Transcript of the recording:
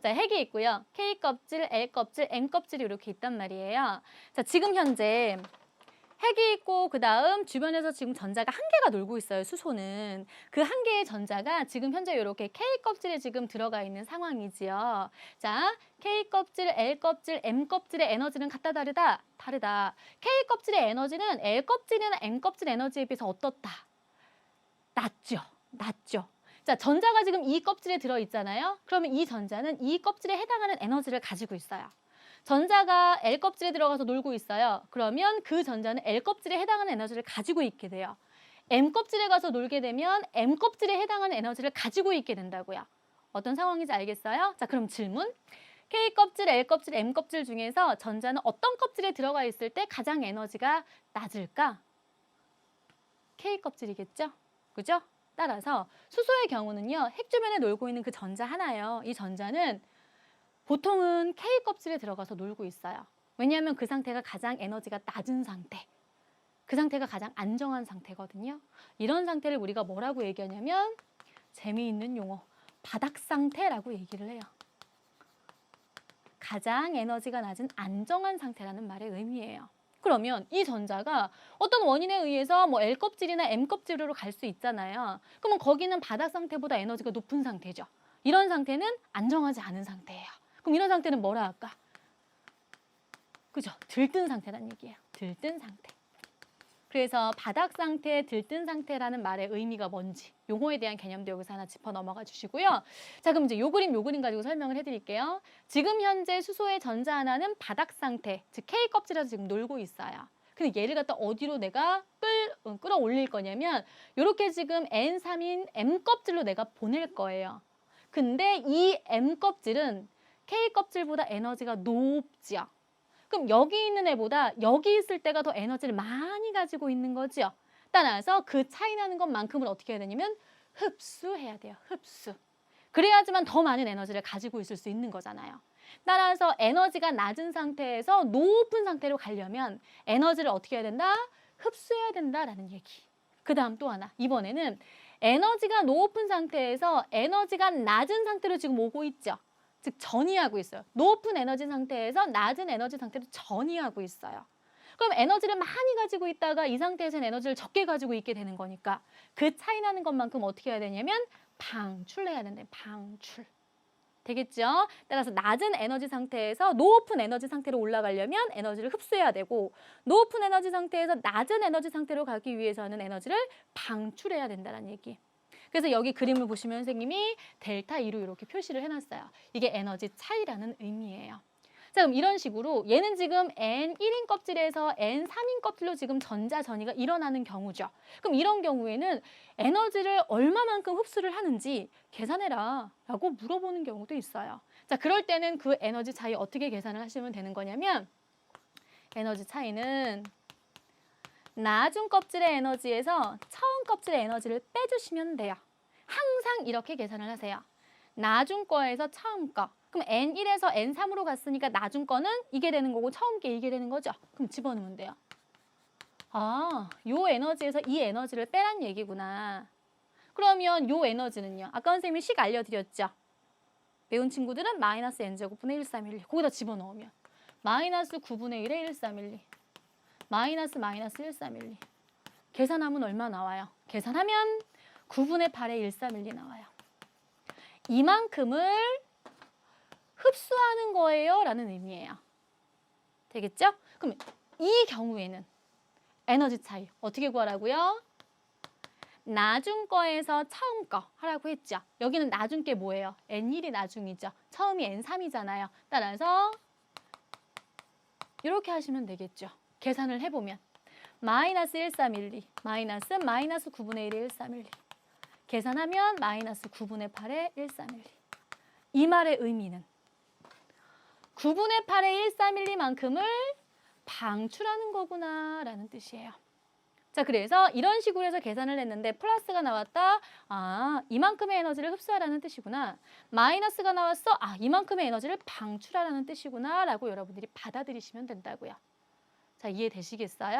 자, 핵이 있고요. K 껍질, L 껍질, M 껍질이 이렇게 있단 말이에요. 자, 지금 현재 핵이 있고 그다음 주변에서 지금 전자가 한 개가 놀고 있어요. 수소는. 그 한 개의 전자가 지금 현재 이렇게 K 껍질에 지금 들어가 있는 상황이지요. 자, K 껍질, L 껍질, M 껍질의 에너지는 같다 다르다? 다르다. K 껍질의 에너지는 L 껍질이나 M 껍질 에너지에 비해서 어떻다? 낮죠. 낮죠. 자, 전자가 지금 이 껍질에 들어 있잖아요. 그러면 이 전자는 이 껍질에 해당하는 에너지를 가지고 있어요. 전자가 L 껍질에 들어가서 놀고 있어요. 그러면 그 전자는 L 껍질에 해당하는 에너지를 가지고 있게 돼요. M 껍질에 가서 놀게 되면 M 껍질에 해당하는 에너지를 가지고 있게 된다고요. 어떤 상황인지 알겠어요? 자, 그럼 질문. K 껍질, L 껍질, M 껍질 중에서 전자는 어떤 껍질에 들어가 있을 때 가장 에너지가 낮을까? K 껍질이겠죠? 그죠? 따라서 수소의 경우는요. 핵 주변에 놀고 있는 그 전자 하나예요. 이 전자는 보통은 K 껍질에 들어가서 놀고 있어요. 왜냐하면 그 상태가 가장 에너지가 낮은 상태. 그 상태가 가장 안정한 상태거든요. 이런 상태를 우리가 뭐라고 얘기하냐면 재미있는 용어, 바닥 상태라고 얘기를 해요. 가장 에너지가 낮은 안정한 상태라는 말의 의미예요. 그러면 이 전자가 어떤 원인에 의해서 뭐 L 껍질이나 M 껍질로 갈 수 있잖아요. 그러면 거기는 바닥 상태보다 에너지가 높은 상태죠. 이런 상태는 안정하지 않은 상태예요. 그럼 이런 상태는 뭐라 할까? 그죠? 들뜬 상태란 얘기예요. 들뜬 상태. 그래서 바닥 상태, 들뜬 상태라는 말의 의미가 뭔지 용어에 대한 개념도 여기서 하나 짚어 넘어가 주시고요. 자, 그럼 이제 요 그림 가지고 설명을 해드릴게요. 지금 현재 수소의 전자 하나는 바닥 상태, 즉 K 껍질에서 지금 놀고 있어요. 근데 얘를 갖다 어디로 내가 끌어올릴 거냐면 이렇게 지금 N3인 M 껍질로 내가 보낼 거예요. 근데 이 M 껍질은 K 껍질보다 에너지가 높지요. 그럼 여기 있는 애보다 여기 있을 때가 더 에너지를 많이 가지고 있는 거죠. 따라서 그 차이 나는 것만큼을 어떻게 해야 되냐면 흡수해야 돼요. 흡수. 그래야지만 더 많은 에너지를 가지고 있을 수 있는 거잖아요. 따라서 에너지가 낮은 상태에서 높은 상태로 가려면 에너지를 어떻게 해야 된다? 흡수해야 된다라는 얘기. 그 다음 또 하나. 이번에는 에너지가 높은 상태에서 에너지가 낮은 상태로 지금 오고 있죠. 즉 전이하고 있어요. 높은 에너지 상태에서 낮은 에너지 상태로 전이하고 있어요. 그럼 에너지를 많이 가지고 있다가 이 상태에서는 에너지를 적게 가지고 있게 되는 거니까 그 차이 나는 것만큼 어떻게 해야 되냐면 방출해야 된대. 방출. 되겠죠? 따라서 낮은 에너지 상태에서 높은 에너지 상태로 올라가려면 에너지를 흡수해야 되고 높은 에너지 상태에서 낮은 에너지 상태로 가기 위해서는 에너지를 방출해야 된다는 얘기. 그래서 여기 그림을 보시면 선생님이 델타 2로 이렇게 표시를 해놨어요. 이게 에너지 차이라는 의미예요. 자, 그럼 이런 식으로 얘는 지금 N1인 껍질에서 N3인 껍질로 지금 전자 전이가 일어나는 경우죠. 그럼 이런 경우에는 에너지를 얼마만큼 흡수를 하는지 계산해라 라고 물어보는 경우도 있어요. 자, 그럴 때는 그 에너지 차이 어떻게 계산을 하시면 되는 거냐면 에너지 차이는 나중 껍질의 에너지에서 처음 껍질의 에너지를 빼주시면 돼요. 항상 이렇게 계산을 하세요. 나중 거에서 처음 거. 그럼 N1에서 N3으로 갔으니까 나중 거는 이게 되는 거고 처음 게 이게 되는 거죠. 그럼 집어넣으면 돼요. 아, 요 에너지에서 이 에너지를 빼란 얘기구나. 그러면 요 에너지는요. 아까 선생님이 식 알려드렸죠. 배운 친구들은 마이너스 N제곱분의 1312. 거기다 집어넣으면 마이너스 9분의 1에 1312. 마이너스 1312. 계산하면 얼마 나와요? 계산하면 9분의 8에 1312 나와요. 이만큼을 흡수하는 거예요 라는 의미예요. 되겠죠? 그럼 이 경우에는 에너지 차이 어떻게 구하라고요? 나중 거에서 처음 거 하라고 했죠. 여기는 나중 게 뭐예요? N1이 나중이죠. 처음이 N3이잖아요. 따라서 이렇게 하시면 되겠죠. 계산을 해보면 마이너스 1312 마이너스 9분의 1에 1312 계산하면 마이너스 9분의 8에 1312 이 말의 의미는 9분의 8에 1312만큼을 방출하는 거구나 라는 뜻이에요. 자, 그래서 이런 식으로 해서 계산을 했는데 플러스가 나왔다. 아, 이만큼의 에너지를 흡수하라는 뜻이구나. 마이너스가 나왔어. 아, 이만큼의 에너지를 방출하라는 뜻이구나 라고 여러분들이 받아들이시면 된다고요. 자, 이해되시겠어요?